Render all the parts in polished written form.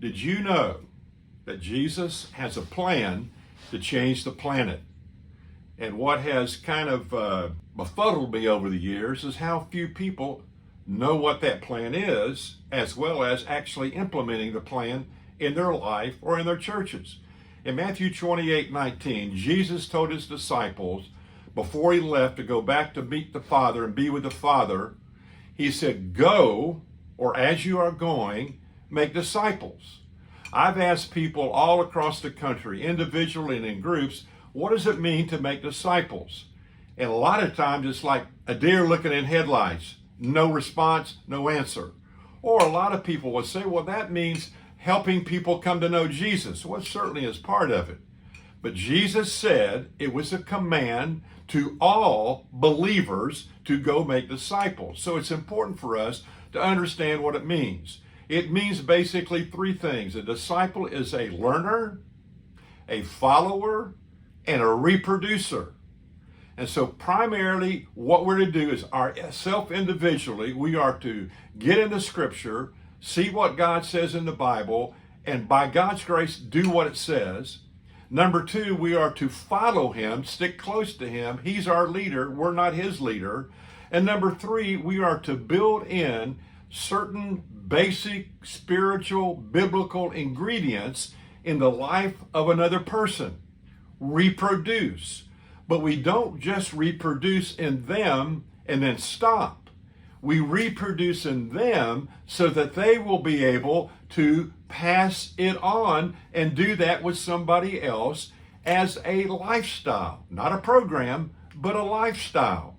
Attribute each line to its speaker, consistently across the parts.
Speaker 1: Did you know that Jesus has a plan to change the planet? And what has kind of befuddled me over the years is how few people know what that plan is, as well as actually implementing the plan in their life or in their churches. In Matthew 28:19, Jesus told his disciples before he left to go back to meet the Father and be with the Father, he said, "Go, or as you are going, make disciples." I've asked people all across the country, individually and in groups, what does it mean to make disciples? And a lot of times it's like a deer looking in headlights. No response, no answer. Or a lot of people will say, well, that means helping people come to know Jesus. Well, it certainly is part of it. But Jesus said it was a command to all believers to go make disciples. So it's important for us to understand what it means. It means basically three things. A disciple is a learner, a follower, and a reproducer. And so primarily what we're to do is ourselves individually, we are to get into Scripture, see what God says in the Bible, and by God's grace, do what it says. Number two, we are to follow him, stick close to him. He's our leader. We're not his leader. And number three, we are to build in certain basic spiritual biblical ingredients in the life of another person. Reproduce. But we don't just reproduce in them and then stop. We reproduce in them so that they will be able to pass it on and do that with somebody else as a lifestyle. Not a program, but a lifestyle.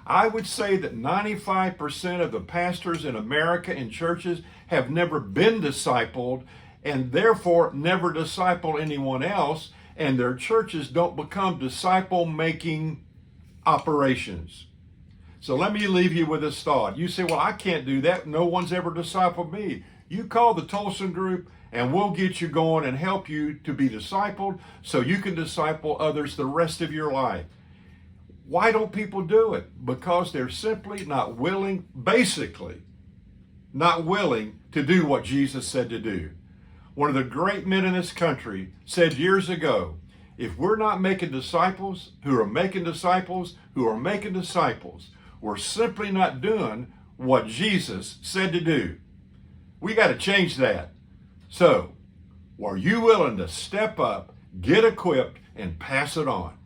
Speaker 1: I would say that 95% of the pastors in America in churches have never been discipled and therefore never disciple anyone else, and their churches don't become disciple-making operations. So let me leave you with this thought. You say, well, I can't do that. No one's ever discipled me. You call the Tolson group and we'll get you going and help you to be discipled so you can disciple others the rest of your life. Why don't people do it? Because they're simply not willing, basically, not willing to do what Jesus said to do. One of the great men in this country said years ago, if we're not making disciples who are making disciples who are making disciples, we're simply not doing what Jesus said to do. We got to change that. So, are you willing to step up, get equipped, and pass it on?